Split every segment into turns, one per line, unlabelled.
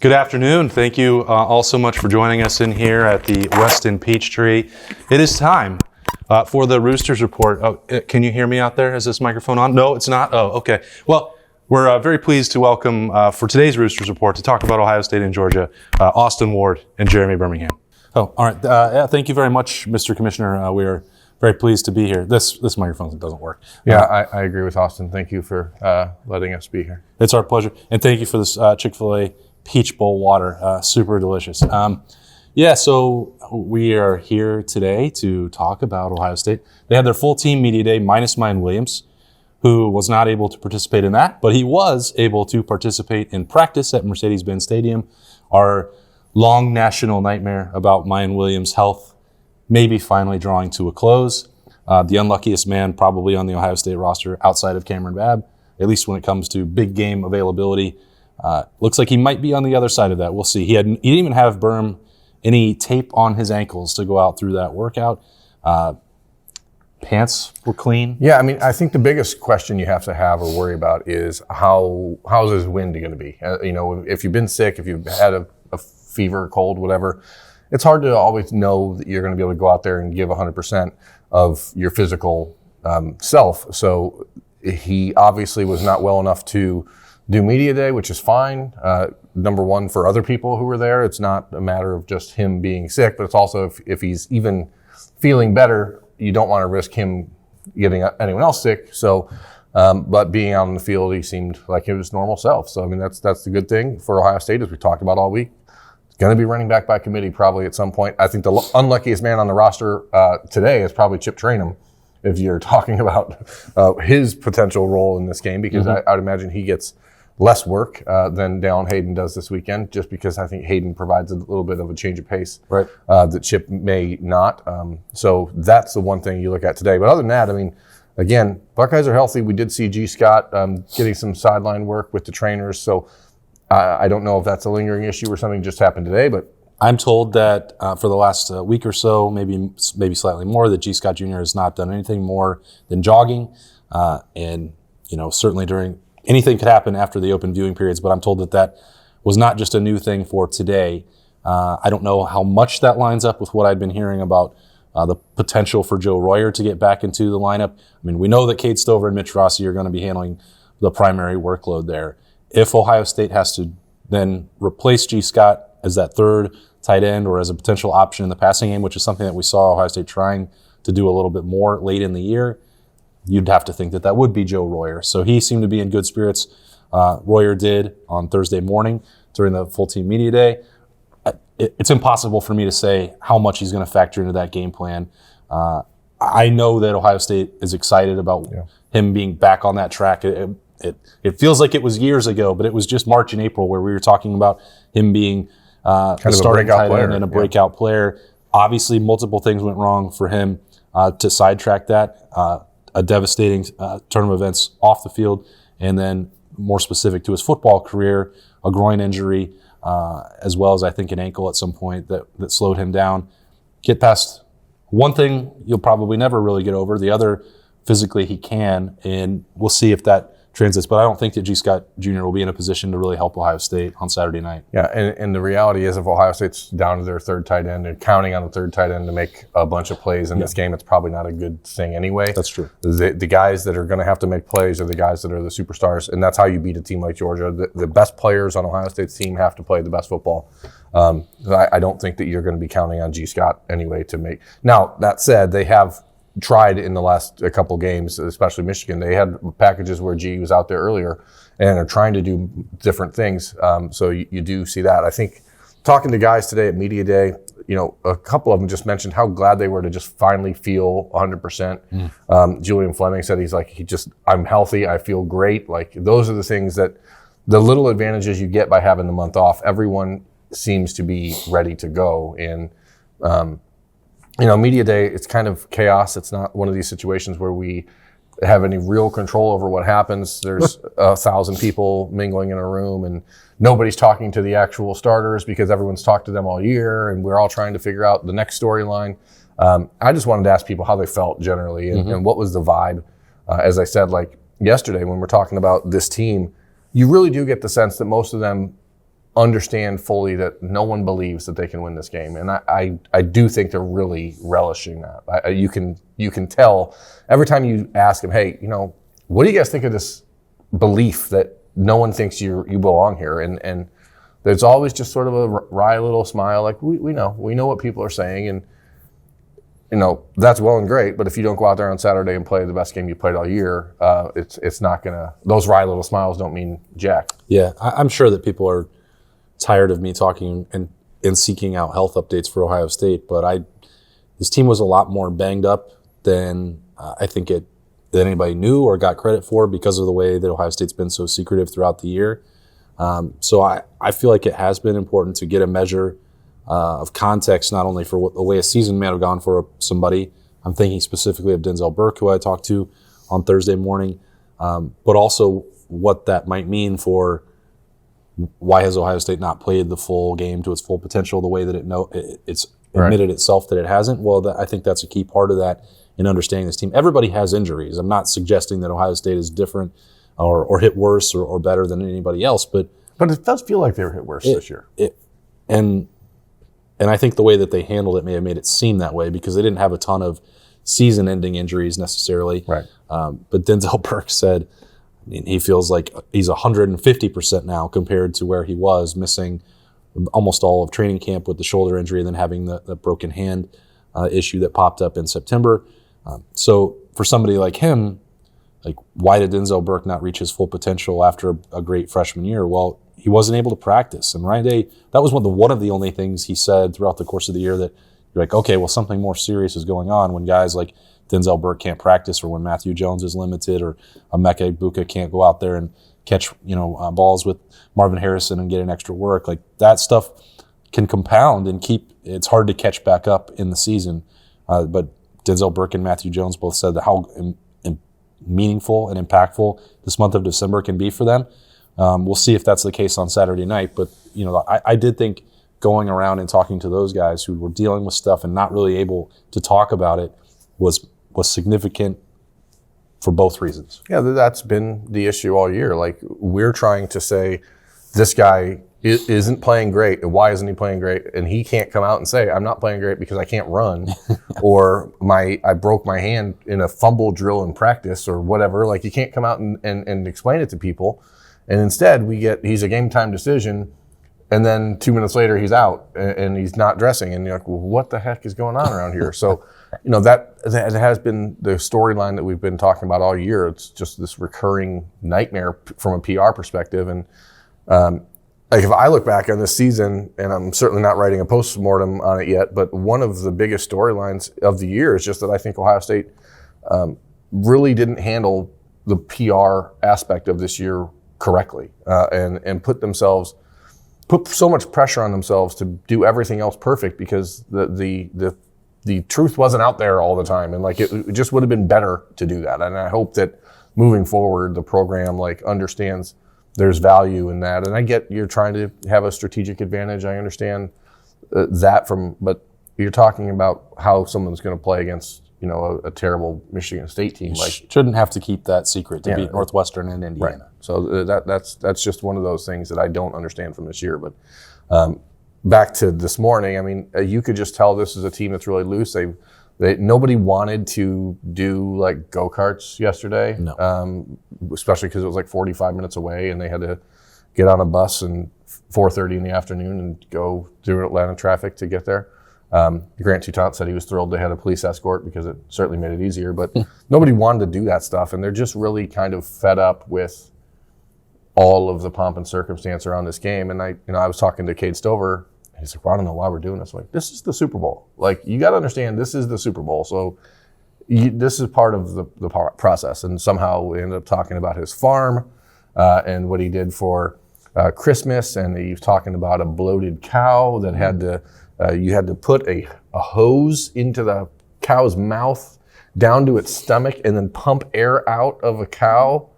Good afternoon. Thank you all so much for joining us in here at the Weston Peachtree. It is time for the Roosters Report. Oh, can you hear me out there? Is this microphone on? No, it's not? Oh, okay. Well, we're very pleased to welcome for today's Roosters Report to talk about Ohio State and Georgia, Austin Ward and Jeremy Birmingham. Oh, all right. Thank you very much, Mr. Commissioner. We are very pleased to be here. This microphone doesn't work.
Yeah, I agree with Austin. Thank you for letting us be here.
It's our pleasure. And thank you for this Chick-fil-A Peach Bowl water. Super delicious. So we are here today to talk about Ohio State. They had their full team media day minus Miyan Williams, who was not able to participate in that, but he was able to participate in practice at Mercedes-Benz Stadium. Our long national nightmare about Miyan Williams' health maybe finally drawing to a close. The unluckiest man probably on the Ohio State roster outside of Cameron Babb, at least when it comes to big game availability. Looks like he might be on the other side of that. We'll see. He didn't even have Berm any tape on his ankles to go out through that workout. Pants were clean.
Yeah, I mean, I think the biggest question you have to have or worry about is how's his wind going to be? If you've been sick, if you've had a fever, cold, whatever, it's hard to always know that you're going to be able to go out there and give 100% of your physical self. So he obviously was not well enough to do media day, which is fine. Number one, for other people who were there, it's not a matter of just him being sick, but it's also if he's even feeling better, you don't want to risk him getting anyone else sick. So, but being out on the field, he seemed like his normal self. So, I mean, that's the good thing for Ohio State, as we talked about all week. It's going to be running back by committee probably at some point. I think the unluckiest man on the roster today is probably Chip Traynham, if you're talking about his potential role in this game, because I would imagine he gets less work than Dallin Hayden does this weekend, just because I think Hayden provides a little bit of a change of pace that Chip may not. So that's the one thing you look at today. But other than that, I mean, again, Buckeyes are healthy. We did see G. Scott getting some sideline work with the trainers. So I don't know if that's a lingering issue or something just happened today, but
I'm told that for the last week or so, maybe slightly more, that G. Scott Jr. has not done anything more than jogging. And, certainly during anything could happen after the open viewing periods, but I'm told that was not just a new thing for today. I don't know how much that lines up with what I'd been hearing about the potential for Joe Royer to get back into the lineup. I mean, we know that Cade Stover and Mitch Rossi are going to be handling the primary workload there. If Ohio State has to then replace G. Scott as that third tight end or as a potential option in the passing game, which is something that we saw Ohio State trying to do a little bit more late in the year, you'd have to think that would be Joe Royer. So he seemed to be in good spirits. Royer did on Thursday morning during the full team media day. It's impossible for me to say how much he's going to factor into that game plan. I know that Ohio State is excited about him being back on that track. It feels like it was years ago, but it was just March and April where we were talking about him being a starting tight end and a breakout player. Obviously, multiple things went wrong for him to sidetrack that. A devastating turn of events off the field, and then more specific to his football career, a groin injury, as well as I think an ankle at some point that slowed him down. Get past one thing you'll probably never really get over. The other, physically he can, and we'll see if that translates. But I don't think that G. Scott Jr. will be in a position to really help Ohio State on Saturday night.
Yeah, and the reality is if Ohio State's down to their third tight end and counting on the third tight end to make a bunch of plays in this game, it's probably not a good thing anyway.
That's true.
The guys that are going to have to make plays are the guys that are the superstars, and that's how you beat a team like Georgia. The best players on Ohio State's team have to play the best football. I don't think that you're going to be counting on G. Scott anyway to make. Now, that said, they have tried in the last couple games, especially Michigan. They had packages where G was out there earlier and are trying to do different things. So you do see that. I think talking to guys today at media day, a couple of them just mentioned how glad they were to just finally feel 100%. Julian Fleming said I'm healthy. I feel great. Like those are the things that the little advantages you get by having the month off. Everyone seems to be ready to go. And, media day, it's kind of chaos. It's not one of these situations where we have any real control over what happens. There's 1,000 people mingling in a room and nobody's talking to the actual starters because everyone's talked to them all year and we're all trying to figure out the next storyline. I just wanted to ask people how they felt generally and what was the vibe. As I said, like yesterday when we're talking about this team, you really do get the sense that most of them understand fully that no one believes that they can win this game. And I do think they're really relishing that. You can tell every time you ask them, hey, what do you guys think of this belief that no one thinks you belong here? And there's always just sort of a wry little smile, like we know what people are saying, and that's well and great. But if you don't go out there on Saturday and play the best game you played all year, it's not gonna. Those wry little smiles don't mean jack.
Yeah, I'm sure that people are tired of me talking and seeking out health updates for Ohio State, but this team was a lot more banged up than I think that anybody knew or got credit for because of the way that Ohio State's been so secretive throughout the year. So I feel like it has been important to get a measure of context, not only for the way a season may have gone for somebody. I'm thinking specifically of Denzel Burke, who I talked to on Thursday morning, but also what that might mean for why has Ohio State not played the full game to its full potential the way that it's admitted itself that it hasn't. Well, I think that's a key part of that in understanding this team. Everybody has injuries. I'm not suggesting that Ohio State is different or hit worse or better than anybody else, but
it does feel like they were hit worse this year.
And I think the way that they handled it may have made it seem that way because they didn't have a ton of season-ending injuries necessarily.
Right.
But Denzel Burke said, he feels like he's 150% now compared to where he was, missing almost all of training camp with the shoulder injury and then having the broken hand issue that popped up in September. So for somebody like him, why did Denzel Burke not reach his full potential after a great freshman year? Well, he wasn't able to practice. And Ryan Day, that was one of the only things he said throughout the course of the year that you're like, okay, well, something more serious is going on when guys like Denzel Burke can't practice, or when Matthew Jones is limited, or Emeka Egbuka can't go out there and catch balls with Marvin Harrison and get an extra work. Like that stuff can compound and it's hard to catch back up in the season. But Denzel Burke and Matthew Jones both said that how meaningful and impactful this month of December can be for them. We'll see if that's the case on Saturday night. But I did think going around and talking to those guys who were dealing with stuff and not really able to talk about it was significant for both reasons.
Yeah, that's been the issue all year. Like, we're trying to say this guy isn't playing great, and why isn't he playing great? And he can't come out and say, I'm not playing great because I can't run, or I broke my hand in a fumble drill in practice, or whatever. Like, you can't come out and explain it to people. And instead, he's a game time decision, and then 2 minutes later he's out and he's not dressing, and you're like, well, what the heck is going on around here? So, that has been the storyline that we've been talking about all year. It's just this recurring nightmare from a PR perspective. And if I look back on this season, and I'm certainly not writing a post-mortem on it yet, but one of the biggest storylines of the year is just that I think Ohio State really didn't handle the PR aspect of this year correctly, and put so much pressure on themselves to do everything else perfect because the truth wasn't out there all the time, and it just would have been better to do that. And I hope that moving forward, the program understands there's value in that. And I get you're trying to have a strategic advantage. I understand but you're talking about how someone's going to play against a terrible Michigan State team.
Shouldn't have to keep that secret to beat Northwestern and Indiana.
Right. So that's just one of those things that I don't understand from this year. But back to this morning, you could just tell this is a team that's really loose. Nobody wanted to do go-karts yesterday,
no.
Especially because it was 45 minutes away, and they had to get on a bus and 4:30 in the afternoon and go through Atlanta traffic to get there. Grant Toutant said he was thrilled they had a police escort because it certainly made it easier, but nobody wanted to do that stuff, and they're just really kind of fed up with all of the pomp and circumstance around this game. And I was talking to Cade Stover. He's like, well, I don't know why we're doing this. I'm like, this is the Super Bowl. You got to understand, this is the Super Bowl. So this is part of the process. And somehow we ended up talking about his farm and what he did for Christmas. And he was talking about a bloated cow that you had to put a hose into the cow's mouth down to its stomach and then pump air out of a cow.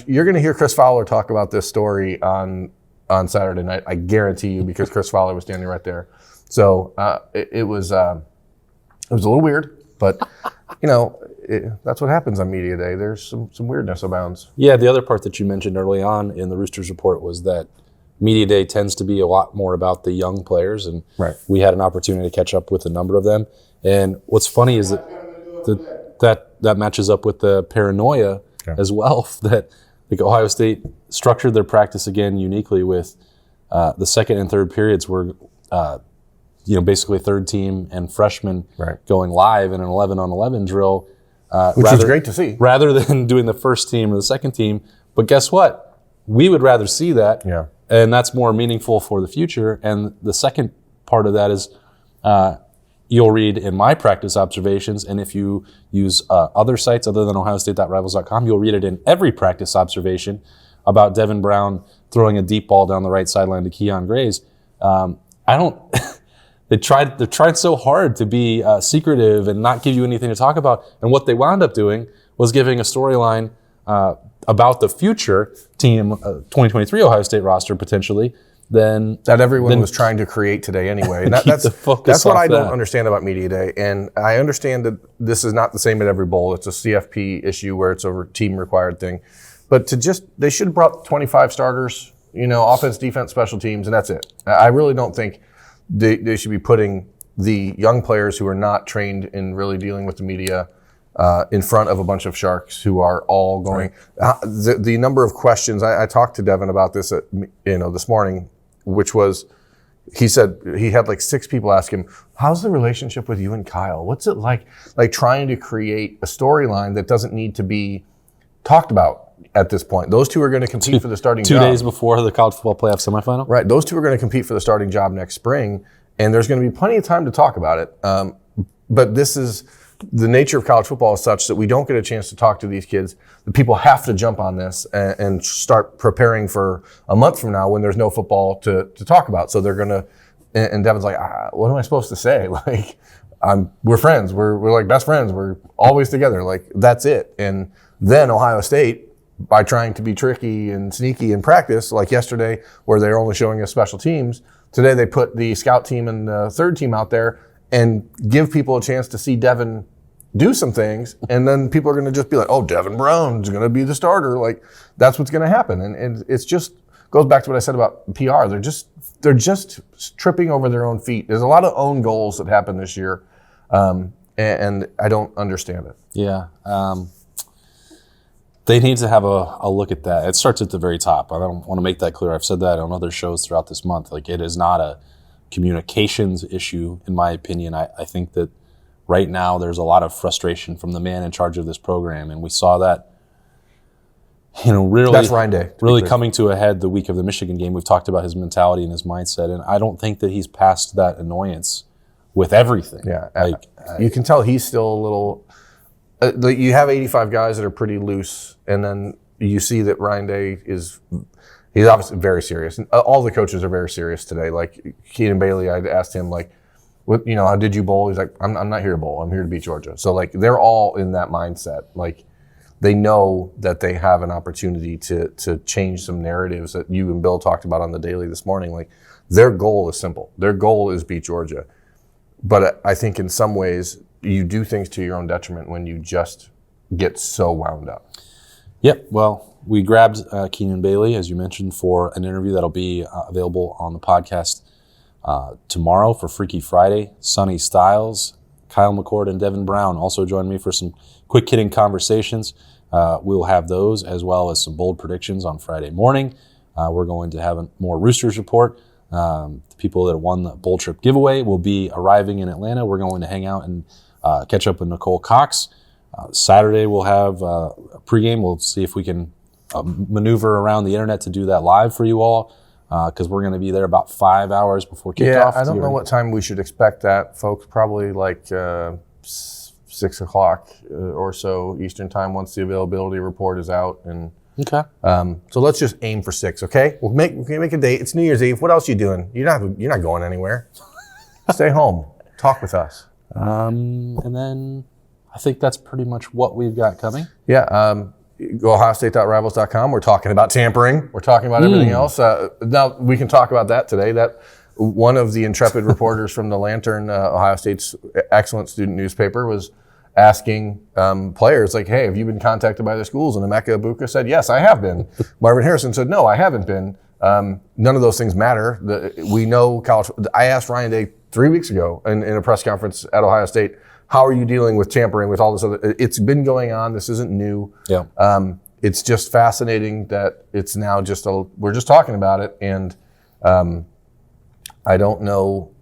You're going to hear Chris Fowler talk about this story on Saturday night, I guarantee you, because Chris Fowler was standing right there. So it was a little weird, but that's what happens on media day. There's some weirdness abounds.
Yeah, the other part that you mentioned early on in the Roosters Report was that Media Day tends to be a lot more about the young players, and we had an opportunity to catch up with a number of them. And what's funny is that matches up with the paranoia as well, that like Ohio State structured their practice again uniquely with the second and third periods were basically third team and freshmen going live in an 11-on-11 drill.
Which is great to see.
Rather than doing the first team or the second team. But guess what? We would rather see that.
Yeah.
And that's more meaningful for the future. And the second part of that is you'll read in my practice observations, and if you use other sites other than ohiostate.rivals.com, you'll read it in every practice observation about Devin Brown throwing a deep ball down the right sideline to Keon Grays. They're trying so hard to be secretive and not give you anything to talk about. And what they wound up doing was giving a storyline about the future team, 2023 Ohio State roster potentially,
that everyone was trying to create today anyway. And that's what I don't understand about Media Day. And I understand that this is not the same at every bowl. It's a CFP issue where it's a team required thing. But they should have brought 25 starters, offense, defense, special teams, and that's it. I really don't think they should be putting the young players who are not trained in really dealing with the media in front of a bunch of sharks who are all going. The number of questions, I talked to Devin about this this morning, which was, he said he had like 6 people ask him, how's the relationship with you and Kyle? What's it like trying to create a storyline that doesn't need to be talked about at this point? Those two are going to compete for the starting job.
2 days before the college football playoff semifinal?
Right. Those two are going to compete for the starting job next spring, and there's going to be plenty of time to talk about it. But this is the nature of college football is such that we don't get a chance to talk to these kids. The people have to jump on this and start preparing for a month from now when there's no football to talk about. So they're going to, and Devin's like, what am I supposed to say? We're friends. We're like best friends. We're always together. That's it. And then Ohio State, by trying to be tricky and sneaky in practice, like yesterday where they're only showing us special teams, today they put the scout team and the third team out there and give people a chance to see Devin do some things, and then people are going to just be like, oh, Devin Brown's going to be the starter. That's what's going to happen. And it's just goes back to what I said about PR. They're just tripping over their own feet. There's a lot of own goals that happen this year, and I don't understand it.
Yeah. They need to have a look at that. It starts at the very top. I don't want to make that clear. I've said that on other shows throughout this month. It is not a communications issue, in my opinion. I think that right now there's a lot of frustration from the man in charge of this program, and we saw that, really,
that's Ryan Day,
really coming to a head the week of the Michigan game. We've talked about his mentality and his mindset, and I don't think that he's past that annoyance with everything.
Yeah, you can tell he's still a little. You have 85 guys that are pretty loose, and then you see that Ryan Day he's obviously very serious. And all the coaches are very serious today. Keenan Bailey, I asked him, how did you bowl? He's like, I'm not here to bowl. I'm here to beat Georgia. So, they're all in that mindset. They know that they have an opportunity to change some narratives that you and Bill talked about on the Daily this morning. Their goal is simple. Their goal is beat Georgia. But I think in some ways you do things to your own detriment when you just get so wound up.
Yep. Well, we grabbed Keenan Bailey, as you mentioned, for an interview that'll be available on the podcast tomorrow for Freaky Friday. Sonny Styles, Kyle McCord, and Devin Brown also join me for some quick hitting conversations. We'll have those as well as some bold predictions on Friday morning. We're going to have a more Roosters Report. The people that won the bowl trip giveaway will be arriving in Atlanta. We're going to hang out and catch up with Nicole Cox. Saturday we'll have a pregame. We'll see if we can maneuver around the internet to do that live for you all, because we're going to be there about 5 hours before kickoff.
Yeah, I don't know what time we should expect that, folks. Probably 6 o'clock or so Eastern time once the availability report is out. And
okay.
So let's just aim for 6, okay? We'll make a date. It's New Year's Eve. What else are you doing? You're not going anywhere. Stay home. Talk with us.
And then I think that's pretty much what we've got coming.
Yeah. Go ohiostate.rivals.com. We're talking about tampering. We're talking about everything else. Now we can talk about that today. That one of the intrepid reporters from the Lantern, Ohio State's excellent student newspaper, was asking players hey, have you been contacted by the schools? And Emeka Ibuka said, yes, I have been. Marvin Harrison said, no, I haven't been. None of those things matter. We know college. I asked Ryan Day 3 weeks ago in a press conference at Ohio State, how are you dealing with tampering with all this other? It's been going on. This isn't new.
Yeah.
It's just fascinating that it's now we're just talking about it. And I don't know.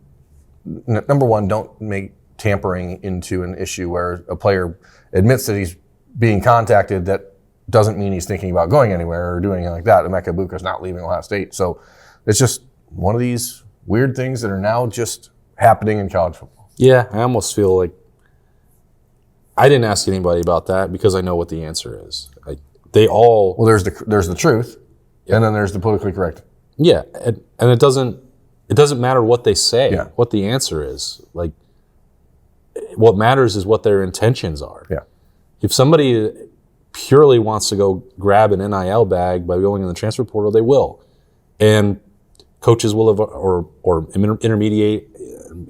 Number one, don't make tampering into an issue where a player admits that he's being contacted. That doesn't mean he's thinking about going anywhere or doing anything like that. Emeka Egbuka's not leaving Ohio State. So it's just one of these weird things that are now just happening in college football.
Yeah, I almost feel like I didn't ask anybody about that because I know what the answer is.
Well, there's the truth, and then there's the politically correct.
Yeah, and it doesn't matter what they say, what the answer is. Like, what matters is what their intentions are.
Yeah.
If somebody purely wants to go grab an NIL bag by going in the transfer portal, they will, and coaches will have, or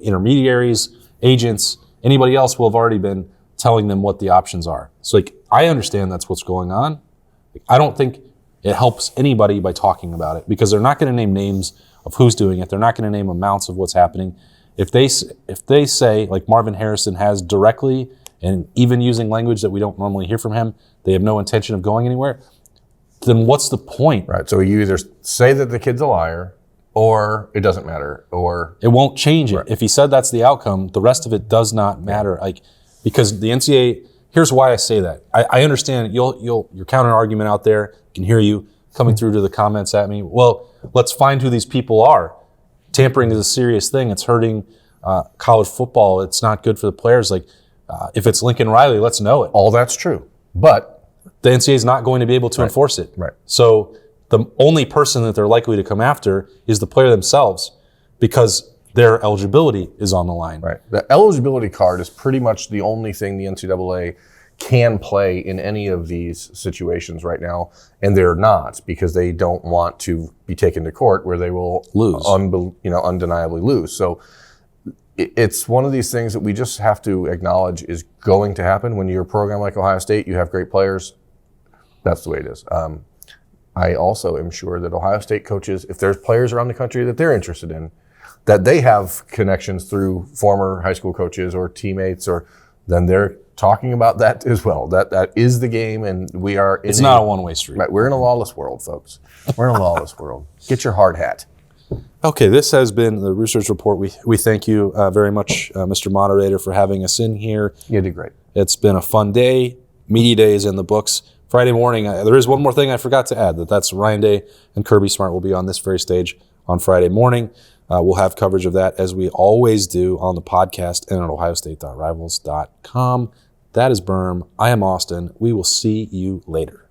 intermediaries, agents, anybody else will have already been telling them what the options are. So, like, I understand that's what's going on. I don't think it helps anybody by talking about it because they're not going to name names of who's doing it. They're not going to name amounts of what's happening. If they say, like Marvin Harrison has directly, and even using language that we don't normally hear from him, they have no intention of going anywhere, then what's the point?
Right. So you either say that the kid's a liar or it doesn't matter, or
it won't change it.
Right.
If he said that's the outcome, the rest of it does not matter. Like, because the NCAA, here's why I say that. I understand your counter argument out there. I can hear you coming through to the comments at me. Well, let's find who these people are. Tampering is a serious thing. It's hurting college football. It's not good for the players. Like, if it's Lincoln Riley, let's know it.
All that's true. But
the NCAA is not going to be able to enforce it.
Right.
So the only person that they're likely to come after is the player themselves because their eligibility is on the line.
Right. The eligibility card is pretty much the only thing the NCAA can play in any of these situations right now, and they're not because they don't want to be taken to court where they will
lose,
undeniably lose. So it's one of these things that we just have to acknowledge is going to happen. When you're a program like Ohio State, you have great players. That's the way it is. I also am sure that Ohio State coaches, if there's players around the country that they're interested in, that they have connections through former high school coaches or teammates, or then they're talking about that as well. That is the game, and we are in
It's not a one-way street.
Right, we're in a lawless world, folks. We're in a lawless world. Get your hard hat.
Okay, this has been the Roosters Report. We thank you very much, Mr. Moderator, for having us in here.
You did great.
It's been a fun day. Media Day is in the books. Friday morning, there is one more thing I forgot to add, that's Ryan Day and Kirby Smart will be on this very stage on Friday morning. We'll have coverage of that, as we always do, on the podcast and at ohiostate.rivals.com. That is Berm. I am Austin. We will see you later.